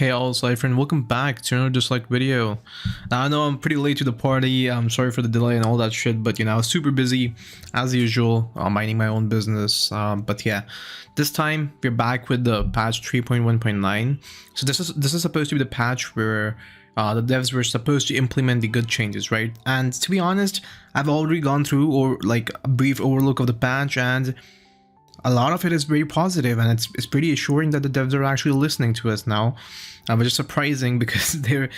Hey all, Cypher, and welcome back to another Dislyte video. Now I know I'm pretty late to the party, I'm sorry for the delay and all that shit, but you know, I was super busy as usual, minding my own business. But yeah, this time we're back with the patch 3.1.9. So this is supposed to be the patch where the devs were supposed to implement the good changes, right? And to be honest, I've already gone through or like a brief overlook of the patch, and a lot of it is very positive, and it's pretty assuring that the devs are actually listening to us now, which is surprising because the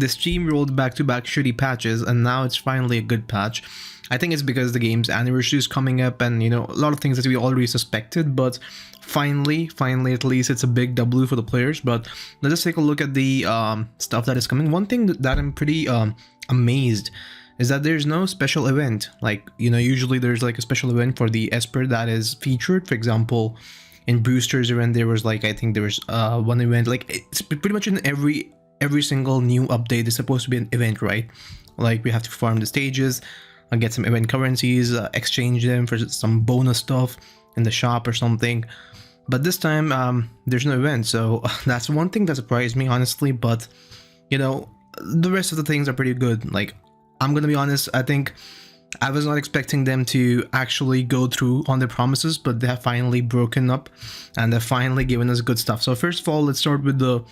stream rolled back-to-back shitty patches, and now it's finally a good patch. I think it's because the game's anniversary is coming up, and you know, a lot of things that we already suspected, but finally at least it's a big W for the players. But let's just take a look at the stuff that is coming. One thing that I'm pretty amazed is that there's no special event. Like, you know, usually there's like a special event for the Esper that is featured. For example, in Brewster's event, there was like, I think there was one event, like it's pretty much in every single new update is supposed to be an event, right? Like we have to farm the stages, get some event currencies, exchange them for some bonus stuff in the shop or something. But this time, there's no event, so that's one thing that surprised me, honestly. But you know, the rest of the things are pretty good. Like, I'm gonna be honest, I think I was not expecting them to actually go through on their promises, but they have finally broken up and they've finally given us good stuff. So first of all, let's start with the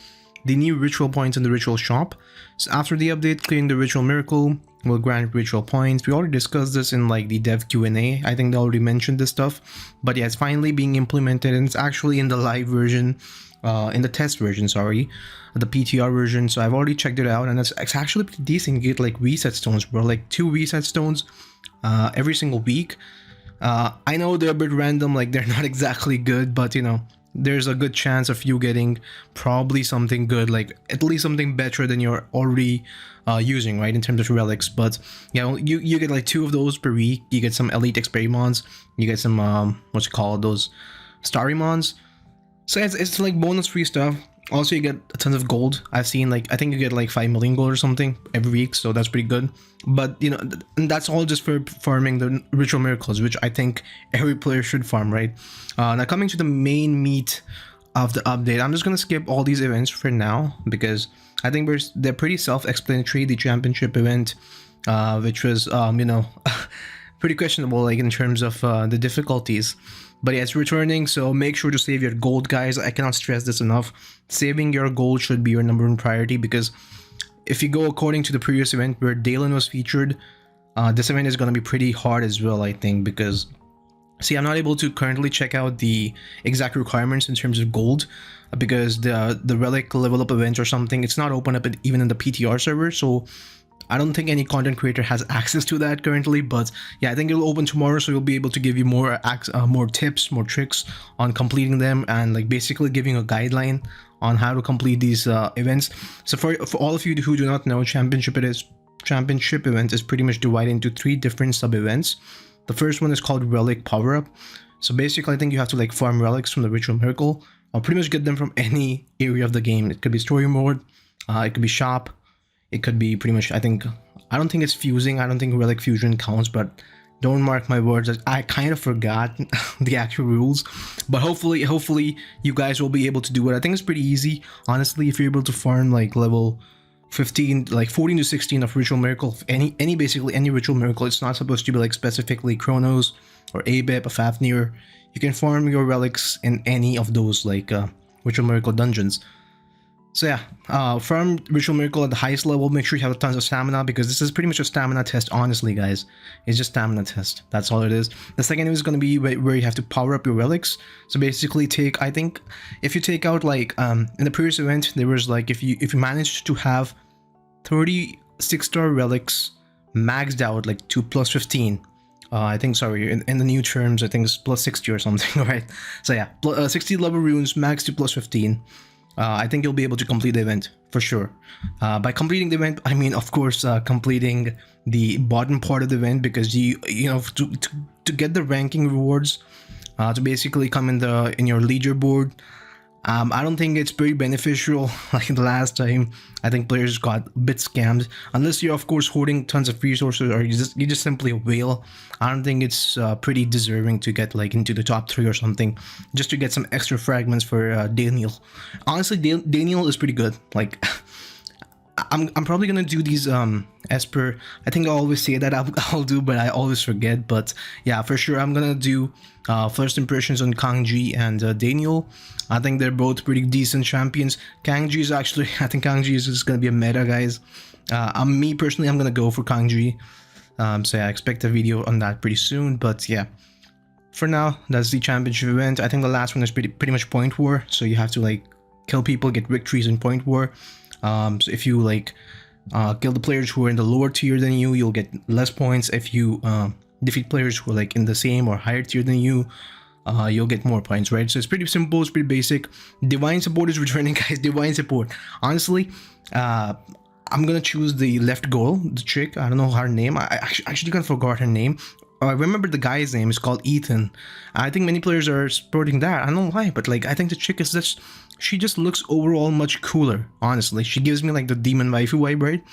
new ritual points in the ritual shop. So after the update, clearing the ritual miracle will grant ritual points. We already discussed this in like the dev Q&A. I think they already mentioned this stuff, but yeah, it's finally being implemented, and it's actually in the live version, in the test version, sorry, the PTR version. So I've already checked it out, and it's actually pretty decent. You get like reset stones, bro, like 2 reset stones every single week. I know they're a bit random, like they're not exactly good, but you know, there's a good chance of you getting probably something good, like at least something better than you're already using, right, in terms of relics. But you know, you get like 2 of those per week. You get some elite experiments, you get some what's it called, those starry mons. So it's like bonus free stuff. Also, you get a ton of gold. I've seen, like, I think you get like 5 million gold or something every week, so that's pretty good. But you know, and that's all just for farming the ritual miracles, which I think every player should farm, right? Now coming to the main meat of the update, I'm just gonna skip all these events for now because I think they're pretty self-explanatory. The championship event, which was you know, pretty questionable, like in terms of the difficulties. But yeah, it's returning, so make sure to save your gold, guys. I cannot stress this enough. Saving your gold should be your #1 priority, because if you go according to the previous event where Dalen was featured, this event is going to be pretty hard as well, I think, because see, I'm not able to currently check out the exact requirements in terms of gold, because the relic level up event or something, it's not open up even in the PTR server. So I don't think any content creator has access to that currently, but yeah, I think it'll open tomorrow, so we'll be able to give you more tips, more tricks on completing them, and like basically giving a guideline on how to complete these events. So for all of you who do not know, championship event is pretty much divided into 3 different sub events. The first one is called relic power up. So basically, I think you have to like farm relics from the ritual miracle, or pretty much get them from any area of the game. It could be story mode, it could be shop. It could be pretty much, I don't think it's fusing. I don't think relic fusion counts, but don't mark my words. I kind of forgot the actual rules, but hopefully you guys will be able to do it. I think it's pretty easy, honestly, if you're able to farm like level 15, like 14 to 16 of ritual miracle, basically any ritual miracle. It's not supposed to be like specifically Chronos or Abep or Fafnir. You can farm your relics in any of those like ritual miracle dungeons. So yeah, farm ritual miracle at the highest level. Make sure you have tons of stamina, because this is pretty much a stamina test, honestly, guys. It's just stamina test. That's all it is. The second is going to be where you have to power up your relics. So basically, I think if you take out like in the previous event, there was like if you managed to have 30 6-star relics maxed out, like to plus 15. I think, sorry, in the new terms, I think it's plus 60 or something, right? So yeah, 60 level runes max to plus 15. I think you'll be able to complete the event for sure. By completing the event, I mean, of course, completing the bottom part of the event, because you know, to get the ranking rewards, to basically come in your leaderboard. I don't think it's very beneficial like the last time. I think players got a bit scammed. Unless you're of course hoarding tons of resources or you just simply a whale. I don't think it's pretty deserving to get like into the top 3 or something, just to get some extra fragments for Daniel. Honestly, Daniel is pretty good. Like I'm probably gonna do these as per, I think I always say that I'll do, but I always forget. But yeah, for sure I'm gonna do first impressions on Kangji and Daniel. I think they're both pretty decent champions. Kangji is actually, I think Kangji is just gonna be a meta, guys. Me personally, I'm gonna go for Kangji. So yeah, I expect a video on that pretty soon. But yeah, for now, that's the championship event. I think the last one is pretty much point war, so you have to like kill people, get victories in point war. So if you like kill the players who are in the lower tier than you, you'll get less points. If you defeat players who are like in the same or higher tier than you, you'll get more points, right? So it's pretty simple, it's pretty basic. Divine support is returning, guys. Divine support. Honestly, I'm gonna choose the left goal, the chick. I don't know her name. I actually kind of forgot her name. I remember the guy's name is called Ethan. I think many players are supporting that. I don't know why, but like I think the chick is just, she just looks overall much cooler. Honestly, she gives me like the demon waifu vibe, right?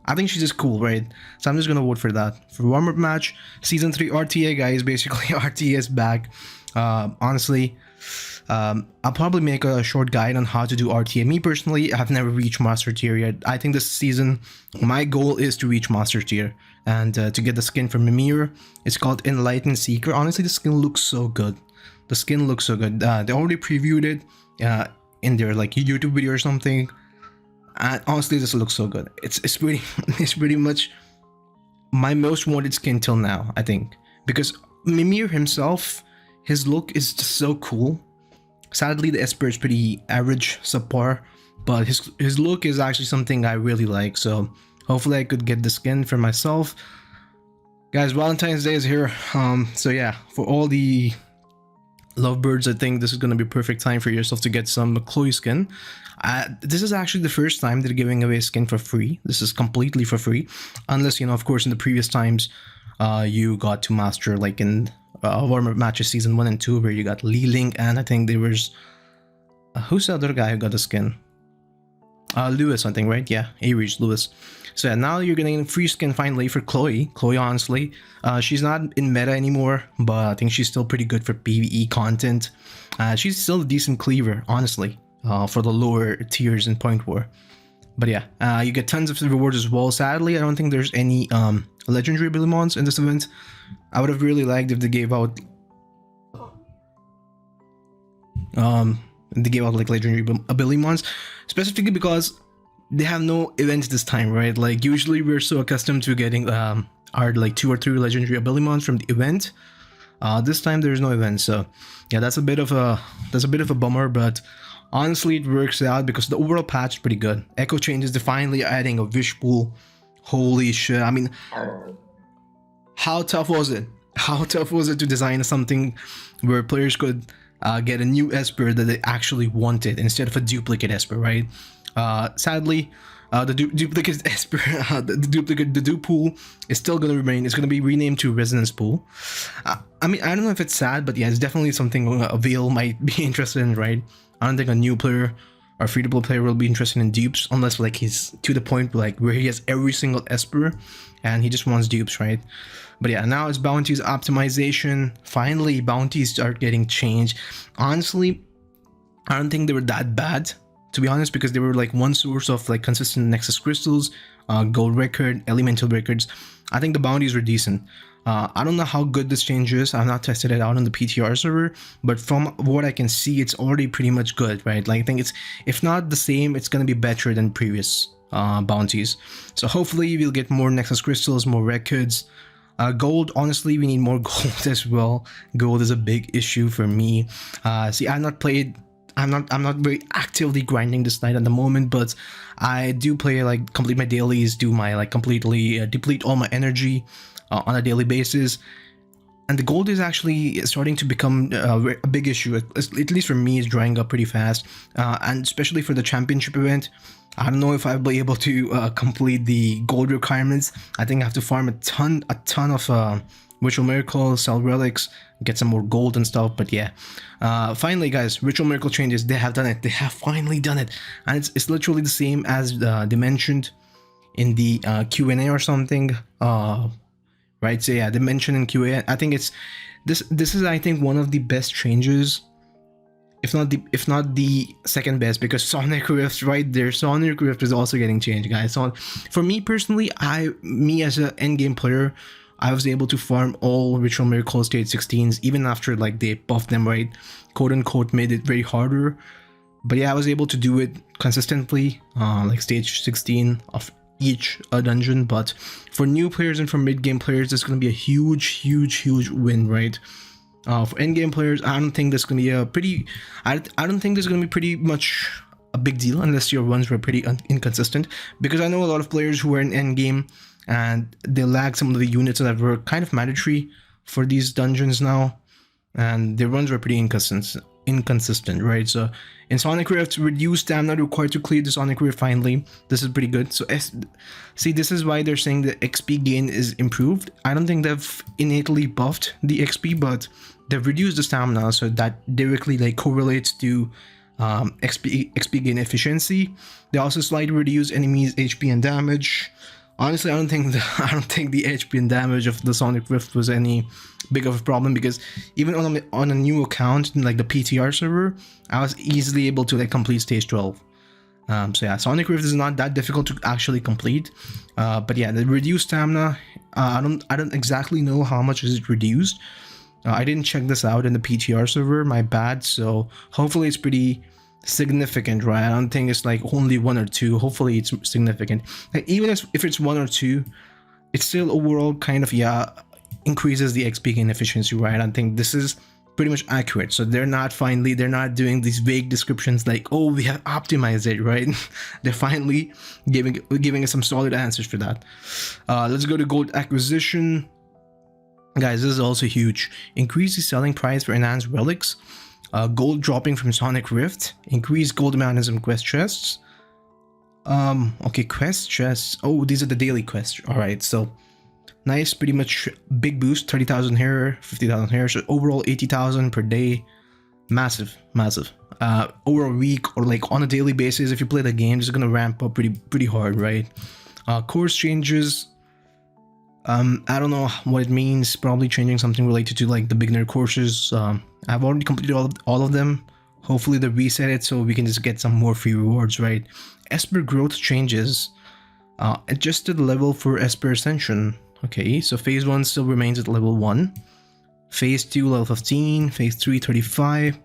I think she's just cool, right? So I'm just gonna vote for that. For warm-up match, season 3 RTA, guys. Basically, RTA is back. Honestly, I'll probably make a short guide on how to do RTA. Me personally, I've never reached master tier yet. I think this season my goal is to reach master tier and to get the skin from Mimir. It's called Enlightened Seeker. Honestly, the skin looks so good. The skin looks so good. They already previewed it in their like YouTube video or something, and honestly, this looks so good. It's pretty it's pretty much my most wanted skin till now, I think, because Mimir himself, his look is just so cool. Sadly, the Esper is pretty average, subpar, but his look is actually something I really like. So hopefully I could get the skin for myself. Guys, Valentine's Day is here. So yeah, for all the lovebirds, I think this is going to be a perfect time for yourself to get some Chloe skin. This is actually the first time they're giving away skin for free. This is completely for free, unless, you know, of course, in the previous times you got to master, like in warm-up matches season 1 and 2, where you got Li Ling, and I think there was who's the other guy who got the skin? Lewis, I think, right? Yeah, Aries Lewis. So yeah, now you're getting free skin finally for Chloe. Chloe, honestly, she's not in meta anymore, but I think she's still pretty good for PvE content. She's still a decent cleaver, honestly, for the lower tiers in Point War. But yeah, you get tons of rewards as well. Sadly, I don't think there's any legendary ability mons in this event. I would have really liked if they gave out like legendary ability mons, specifically because they have no events this time, right? Like usually we're so accustomed to getting our like 2 or 3 legendary ability mons from the event. This time there's no event, so yeah, that's a bit of a bummer, but honestly it works out because the overall patch is pretty good. Echo changes, they're finally adding a wish pool. Holy shit, I mean, how tough was it? How tough was it to design something where players could get a new Esper that they actually wanted instead of a duplicate Esper, right? Sadly, the duplicate Esper, the dupe pool is still going to remain. It's going to be renamed to Resonance Pool. I mean, I don't know if it's sad, but yeah, it's definitely something a Veil might be interested in, right? I don't think a new player or free-to-play player will be interested in dupes unless like he's to the point like where he has every single Esper and he just wants dupes, right? But yeah, now it's bounties optimization. Finally, bounties start getting changed. Honestly, I don't think they were that bad, to be honest, because they were like one source of like consistent Nexus crystals, gold record, elemental records. I think the bounties were decent. I don't know how good this change is. I've not tested it out on the PTR server, but from what I can see, it's already pretty much good, right? Like I think it's, if not the same, it's gonna be better than previous bounties. So hopefully we'll get more Nexus crystals, more records. Gold, honestly, we need more gold as well. Gold is a big issue for me. See, I'm not very actively grinding Dislyte at the moment, but I do play like complete my dailies, do my like completely deplete all my energy on a daily basis, and the gold is actually starting to become a big issue. At least for me, it's drying up pretty fast, and especially for the championship event. I don't know if I'll be able to complete the gold requirements. I think I have to farm a ton of Ritual Miracle, sell relics, get some more gold and stuff. But yeah, finally guys, Ritual Miracle changes, they have done it. They have finally done it, and it's literally the same as they mentioned in the Q&A or something, right? So yeah, they mentioned in Q&A. I think it's this is, I think, one of the best changes, if not the second best, because Sonic Rift right there, Sonic Rift is also getting changed, guys. So for me personally, me as an endgame player, I was able to farm all Ritual Miracle stage 16s even after like they buffed them, right? Quote unquote made it very harder. But yeah, I was able to do it consistently, like stage 16 of each dungeon. But for new players and for mid-game players, this is going to be a huge win, right? For endgame players, I don't think there's going to be a pretty... I don't think there's going to be pretty much a big deal unless your runs were pretty inconsistent. Because I know a lot of players who were in endgame and they lagged some of the units that were kind of mandatory for these dungeons now. And their runs were pretty inconsistent, right? So in Sonic Rift, reduced stamina required to clear the Sonic Rift finally. This is pretty good. So see, this is why they're saying the XP gain is improved. I don't think they've innately buffed the XP, but they've reduced the stamina, so that directly like correlates to XP gain efficiency. They also slightly reduce enemies' HP and damage. Honestly, I don't think the HP and damage of the Sonic Rift was any big of a problem, because even on a new account like the PTR server, I was easily able to like complete stage 12. So yeah, Sonic Rift is not that difficult to actually complete. But yeah, the reduced stamina, I don't exactly know how much is it reduced. I didn't check this out in the PTR server, my bad. So hopefully it's pretty significant, right? I don't think it's like only 1 or 2. Hopefully it's significant. Like, even if it's 1 or 2, it's still overall kind of, yeah, increases the XP gain efficiency, right? I think this is pretty much accurate. So they're not doing these vague descriptions like, oh, we have optimized it, right? They're finally giving us some solid answers for that. Let's go to gold acquisition, guys. This is also huge. Increase the selling price for enhanced relics. Gold dropping from Sonic Rift. Increased gold amount in some quest chests. Okay, quest chests. Oh, these are the daily quests. All right, so nice, pretty much big boost. 30,000 here, 50,000 here. So overall 80,000 per day. Massive. Over a week or like on a daily basis, if you play the game, it's gonna ramp up pretty hard, right? Course changes. I don't know what it means. Probably changing something related to like the beginner courses. I've already completed all of them. Hopefully they reset it so we can just get some more free rewards, right? Esper growth changes. Adjusted level for Esper Ascension. Okay, so phase 1 still remains at level 1. Phase 2 level 15. Phase 3 35.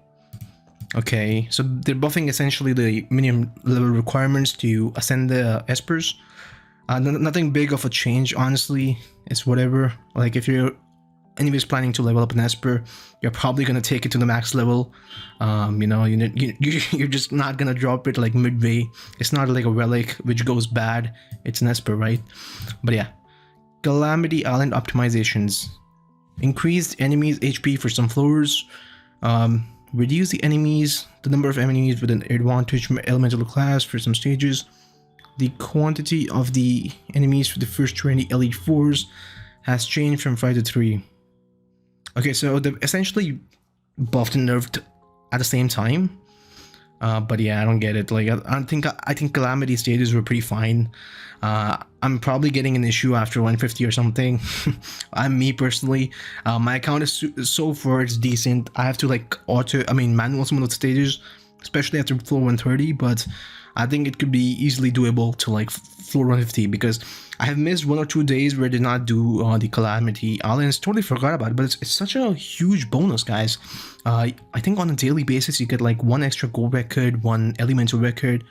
Okay, so they're buffing essentially the minimum level requirements to ascend the Espers. Nothing big of a change, honestly. It's whatever. Like, if you're anyways planning to level up an Esper, you're probably gonna take it to the max level. You know, you're just not gonna drop it like midway. It's not like a relic which goes bad. It's an Esper, right? But yeah, Calamity Island optimizations. Increased enemies HP for some floors. Reduce the number of enemies with an advantage from elemental class for some stages. The quantity of the enemies for the first 20 Elite Fours has changed from 5 to 3. Okay, so they've essentially buffed and nerfed at the same time. But yeah, I don't get it. Like, I think Calamity stages were pretty fine. I'm probably getting an issue after 150 or something. Me personally, my account is so far it's decent. I have to like manual some of the stages, especially after floor 130, but I think it could be easily doable to like floor 150, because I have missed 1 or 2 days where I did not do the Calamity Islands. Totally forgot about it, but it's such a huge bonus, guys. I think on a daily basis you get like 1 extra gold record, 1 elemental record,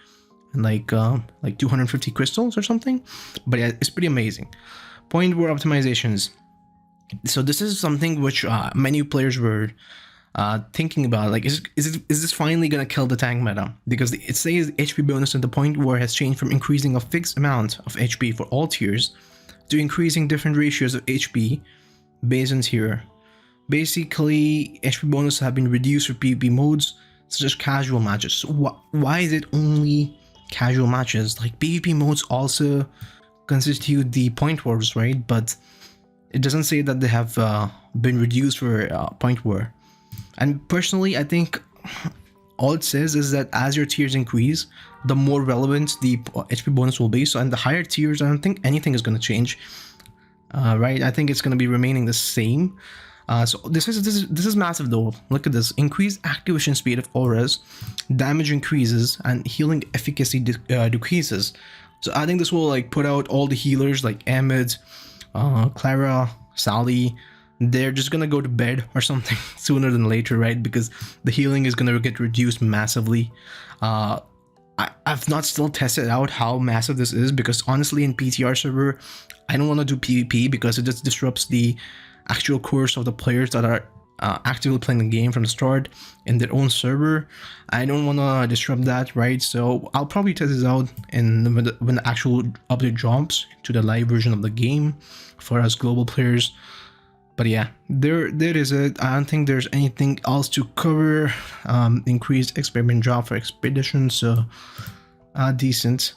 and like 250 crystals or something. But yeah, it's pretty amazing. Point war optimizations. So this is something which many players were thinking about, like, is this finally gonna kill the tank meta? Because it says HP bonus at the point where has changed from increasing a fixed amount of HP for all tiers to increasing different ratios of HP based on tier. Basically, HP bonus have been reduced for PvP modes such as casual matches. So why is it only casual matches? Like, PvP modes also constitute the point wars, right? But It doesn't say that they have been reduced for point war. And personally, I think all it says is that as your tiers increase, the more relevant the HP bonus will be. So in the higher tiers, I don't think anything is going to change. Right? I think it's going to be remaining the same. So this is massive though. Look at this: increased activation speed of auras, damage increases, and healing efficacy decreases. So I think this will like put out all the healers like Ahmed, Clara, Sally. They're just gonna go to bed or something sooner than later, right? Because the healing is gonna get reduced massively. I've not still tested out how massive this is, because honestly in PTR server I don't want to do PvP because it just disrupts the actual course of the players that are actively playing the game from the start in their own server. I don't want to disrupt that, right? So I'll probably test this out when the actual update drops to the live version of the game for us global players. But yeah, there is it. I don't think there's anything else to cover. Increased experiment drop for expedition, so decent.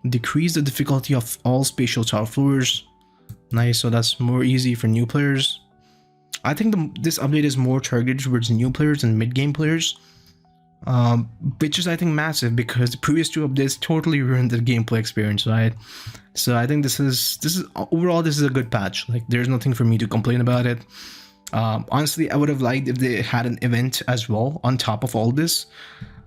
Decrease the difficulty of all spatial tower floors. Nice, so that's more easy for new players. I think this update is more targeted towards new players and mid-game players, which is I think massive, because the previous two updates totally ruined the gameplay experience, right? So I think this is overall this is a good patch. Like there's nothing for me to complain about it. Honestly, I would have liked if they had an event as well on top of all this,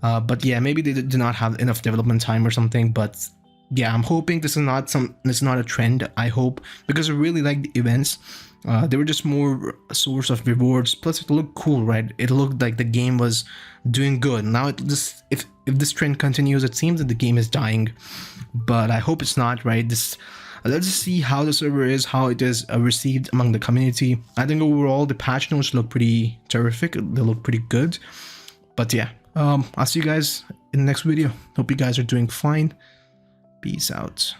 but yeah, maybe they did not have enough development time or something. But yeah, I'm hoping this is not a trend. I hope, because I really like the events. They were just more a source of rewards. Plus, it looked cool, right? It looked like the game was doing good. Now, if this trend continues, it seems that the game is dying. But I hope it's not, right? Let's just see how the server is, how it is received among the community. I think overall the patch notes look pretty terrific. They look pretty good. But yeah, I'll see you guys in the next video. Hope you guys are doing fine. Peace out.